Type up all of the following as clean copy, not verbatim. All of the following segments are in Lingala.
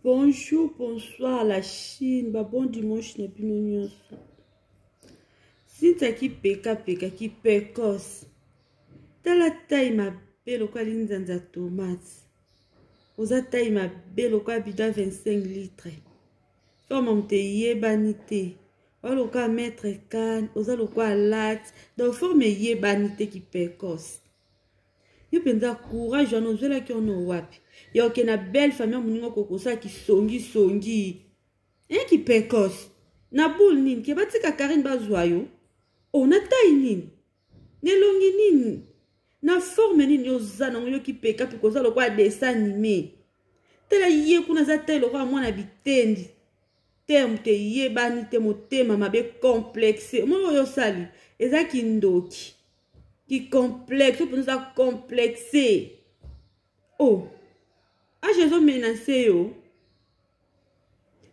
Bonjour, bonsoir la Chine, bon dimanche na bino nyonso. Sinta ki peka ki pekos. Tala taille ma belle kwa linzanza tomate. Oza taille ma belle kwa bidon 25 litres. Forme mte yebanite. Olo kwa mettre can, oza lo kwa latte. Donc forme yebanite ki pekos. Yo penza courage ono zela ki ono wapi. Yo ke na belle famille muningo kokosa ki songi. Ki pekos. Na boule nini ke batika Karine bazwayo. Na taille nini. Nelongi nini. Na forme nini yo zana yo ki peka pi koza lo kwa dessin animé. Tela ye kuna za taille lo kwa mwana bitendi. Terme te ye bani te motema mabe complexe. Mo yo sali eza ki ndoki. Qui complexe, pour nous a complexé. Jésus menacé yo.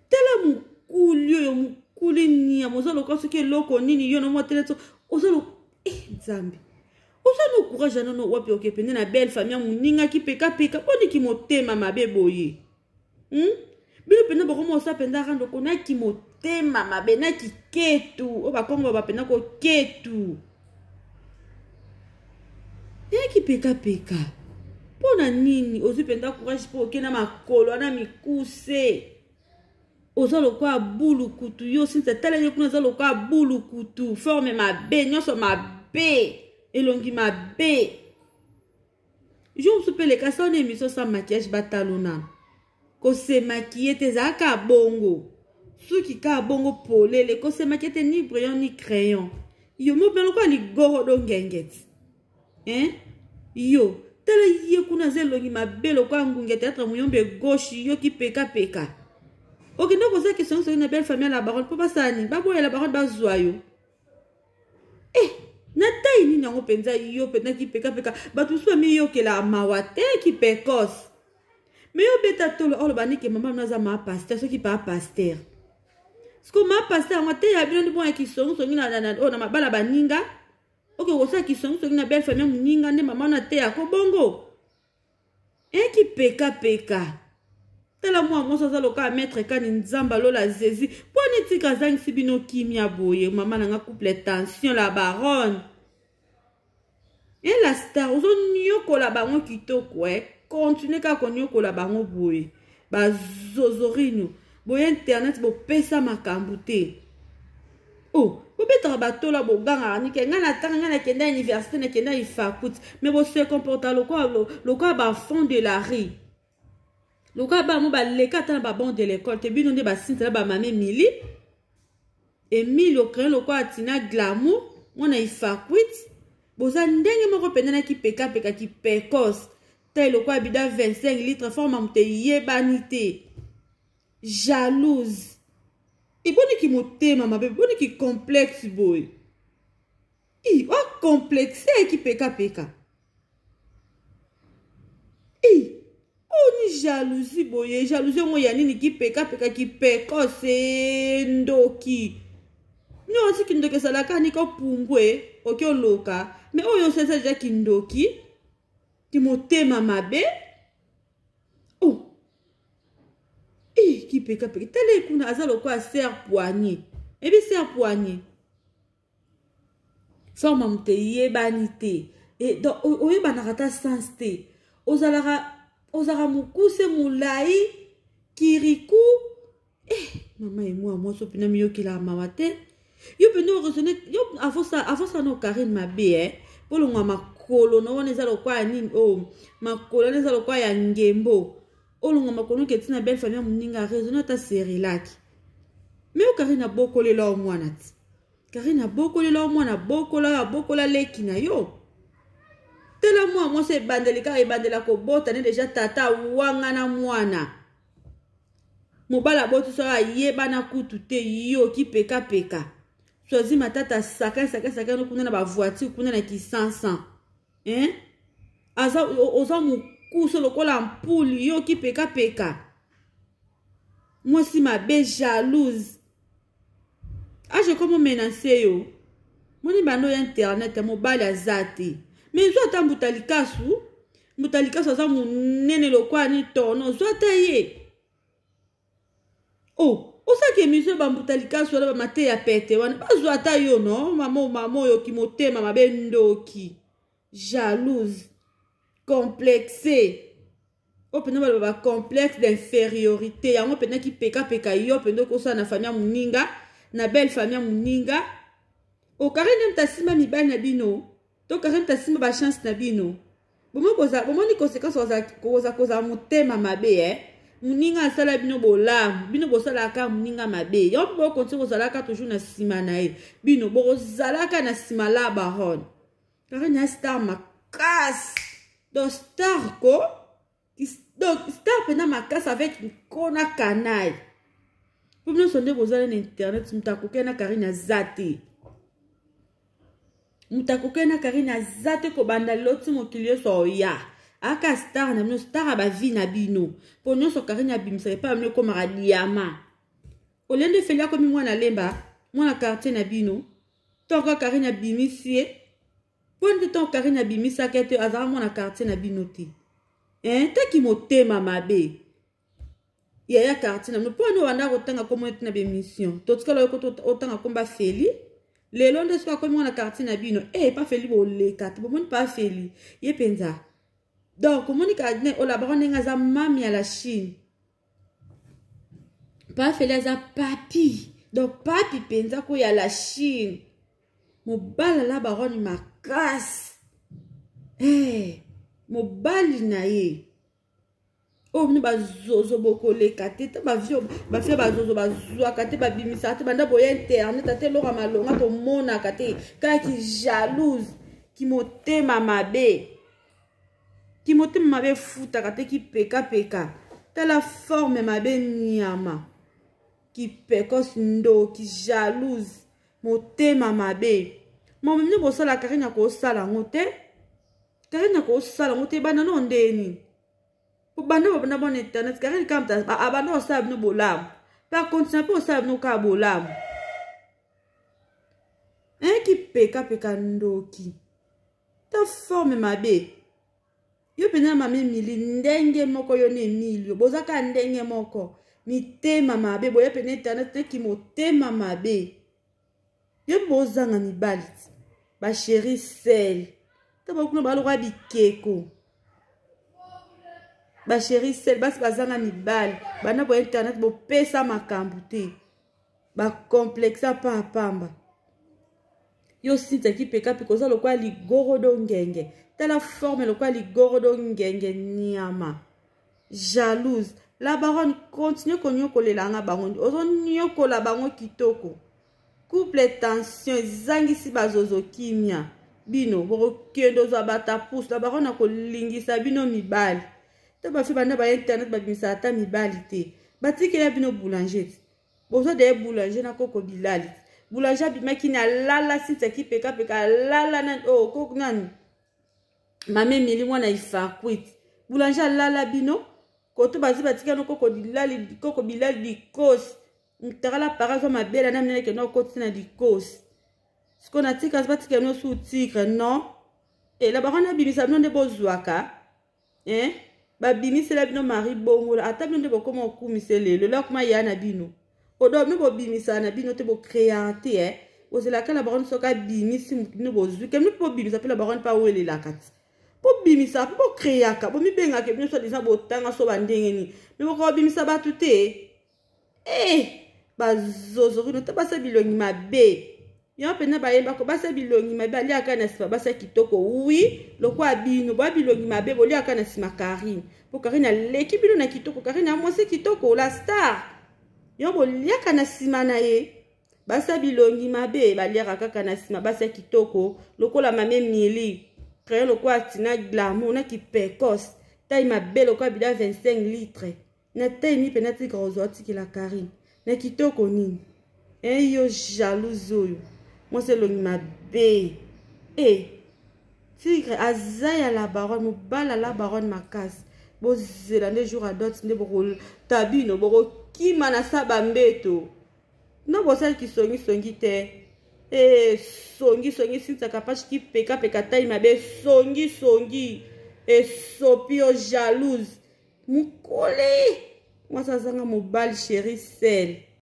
Tela mukuli ni amozalo kwa soki loko nini yo no mo teleto. Ozalo nzambi. Ozalo courage no wapi okepende na belle famille muninga ki peka poni ki motema mabe boye. Bino penda boko mo sa penda rando kona ki motema mabe na ki ketu. Ba kongo ba penda ko ketu. Ki peka. Pona nini ozu penda courage po okena makolo na mikuse. Ozo lokwa bulu kutu yo sinta tala yo kuna ozo lokwa bulu kutu forme mabe nyonso mabe elongi mabe. Je me soupe le kasa on émission sans maquillage batalona. Ko se maquiller te zaka bongo. Suki ka bongo polele ko se maquiller te ni brillant ni crayon. Yo mo ben lokwa ni goro do ngenget. Yo, tala ye kuna zelongi mabelo kwa ngunge théâtre muyombe gauche yo ki peka. Ok, donc on sait que c'est une belle famille à la baronne, papa sani, babo ya la baronne bazwayo. Na taille ni nango penza yo pena ki peka. Batu swa mi yo ke la mawate ki pekos. Mais yo beta tolo olo bani ke maman naza ma pasteur, so ki pa pasteur. Sko ma pasteur ngate ya bino bon ki songi na mabala baninga. Ok, osa ki songi na belle famille muninga ne maman na te ako bongo. Ki peka. Tala moi ça loka mettre kan nzamba lola zezi. Poni tika zang sibino kimia boye maman na nga couple tension la baronne. La star ozo nyoko la bango kitoko continue ka konyoko la bango boye. Ba zozorino boye internet bo pesa makambu te. Peut-être batola bo ganga ni ke ngana tanga ngana kenda université na kenda ifakut mais bo se comporta lokwa ba fond de la rue lokwa ba mo ba leka ta ba bon de l'école te bino nde ba sinta ba mame mili Emile okren lokwa atina glamour mona ifakut boza ndenge moko pendana ki peka ki pekos te lokwa bida 25 litres forme mte yebanite jalouse. Boni ki motema mabe, boni ki complexe boy. Wa complexe ki peka. Ni jalousie boye, jalousie mo ya nini ki peka ki peko se ndoki. Ni osi ki ndoki salaka ni ko pumbwe, oki oloka, mais oyo sesa ja ki ndoki, ki motema mabe. Ki peka. Tele kuna azalo kwa serre poignée. Ebi serre poignée. Forme mte yebanite. Donc oyeba nakata sens te. Ozara mukuse mulai kiriku. Maman et moi so pina miyo ki la mawate. Yo peno resone yo avosa no Karine mabe polo ngwa makolo no wana ezalo kwa nini makolo na ezalo kwa ya ngembo. Olonga makono ke tina belle famille muninga raisonner ta série laki. Mais Karine bokolela o mwana ti. Karine bokolela o mwana bokola leki na yo. Tela moi se bandelika e bandela ko bota ne déjà tata wanga na mwana. Mobala botu so yeba na kutu te yo ki peka. Sozi matata saka no kuna na ba voiture kuna na ki 500. Aza oza mu kuso lokola mpuli yo ki peka. Moi si ma be jalouse. Je comme menacer yo. Moni bano internet mobile azati. Mais zo ata mutalikasu aza munene lokwa ni tono zo ata ye. Oh, osa ke miso bambutalika so la mate ya pete wana bazwa ata yo no mamo yo ki motema mabe ndoki jalouse complexé opena ba complexe d'infériorité yango pena ki peka yo pendo ko sa na famille muninga na belle famille muninga o karine mtasima mibali na bino to karine mtasima ba chance na bino bomoni conséquence koza motema mabe muninga asala bino bolamu bino bosalaka muninga mabe yo bo konti kozalaka toujours na sima na ye bino bozalaka na sima la baron karine ya star makas donc star ko donc star pena makas avec kona canal pour nous sonde bozala na internet mutakoke na karine azate mutakoke na karine azate ko banda loti mokilio so ya aka star na bino star aba vie na bino po nyonso karine abimisa pa mne ko maradiama olende felia ko mi mwana lemba mwana quartier na bino tonka karine abimisie ponde ton karine abimisa kete azara mwana quartier na bino te taki motema mabe ya quartier na bino po no wanda kotanga ko mwana na bemission totikala yo ko otanga komba feli lelo nde soka ko mwana quartier na bino pa feli boleka te bomoni pa feli ye penza. Donc, comment on a baronné ngaza mami à la Chine. Pas fait les papi. Donc, papi penza ko ya la Chine. Mo bala la baronne ma casse. Mo bali na ye. Oh, nous ba zozo boko le kate. Ba fio ba zozo ba zoa kate ba bimisa te banda boya internet ate lora malonga to mona kate. Ka ki jalouse ki motema mabe. Qui mote mabe futa kate ki peka ta la forme mabe nyama ki pekos ndo ki jalouse mote mabe mo mne bo sala karina ko sala ngote bana no ndeni po bana bo bon internet karina kamta abana osab no bolam par contre po osab no ka bolam ki peka ndo ki ta forme mabe. Yo pena mame mili ndenge moko yo ne milio bozaka ndenge moko mitema mabe boya pena internet ki motema mabe yo bozanga mibali ba chéri sel ta ba kuna ba lo bikeko ba chéri sel basi bazanga mibali bana bo internet bo pesa makambu te ba complexa pa pamba yo sita ki peka koza lo kwa ligoro do ngenge la forme le quoi ligoro ngenge nyama jalouse la baronne continue konyoko le langa bango ozonyoko la bango kitoko couple tension zangisi bazozo kimia bino boro kendo za bata pousse la baronne akolingisa bino mibali to ba fi bana ba internet ba bimisa ata mibali te batiki ya bino boulanger bozo de boulanger na koko bilali boulanger bimaki na lala site ki peka lala na koko nani mame mili mwana ifakwit boulanger lala bino koto bazi batika no koko bilali dikos mtakala parazo mabela na mnene ke no koti na dikos sko na tika batika no su tigre non la barona bimisa bino nde bozwaka ba bimisa la bino mari bongo ata bino nde bokoma okumise lelo la kuma yana bino odo me bo bimisa na bino te bo créate ozelaka la barona soka bimisi mutino bozwi ke mpo bimisa pe la barona pa wele la kati po bimisa po créaka bo mi benga ke bino so disa botanga so bandenge ni me bo bimisa batu te bazozori no te basa bilongi mabe yo pena bayeba ko basa bilongi mabe ali aka na sipa basa kitoko oui lokwa bino ba bilongi mabe boli aka na sima Karine po Karine leki bino na kitoko Karine amose kitoko la star yo boli aka na sima na ye basa bilongi mabe bali aka na sima basa kitoko lokola mame mili créer lokwa tina glamour na ki pekos taille mabe lokwa bida 25 litres na taille ni pena ti grosoti ki la Karine na kitoko nini yo jalouse oyo moi c'est longi mabe tigre azaya la baronne mobala la baronne makasi bozela nde jour à dot nde boko tabino boko kima na saba mbeto no bosali ki songi te songi sinta kapach ki peka taille mabe songi sopi o jalouse mukole mwasi azanga mobali chéri sel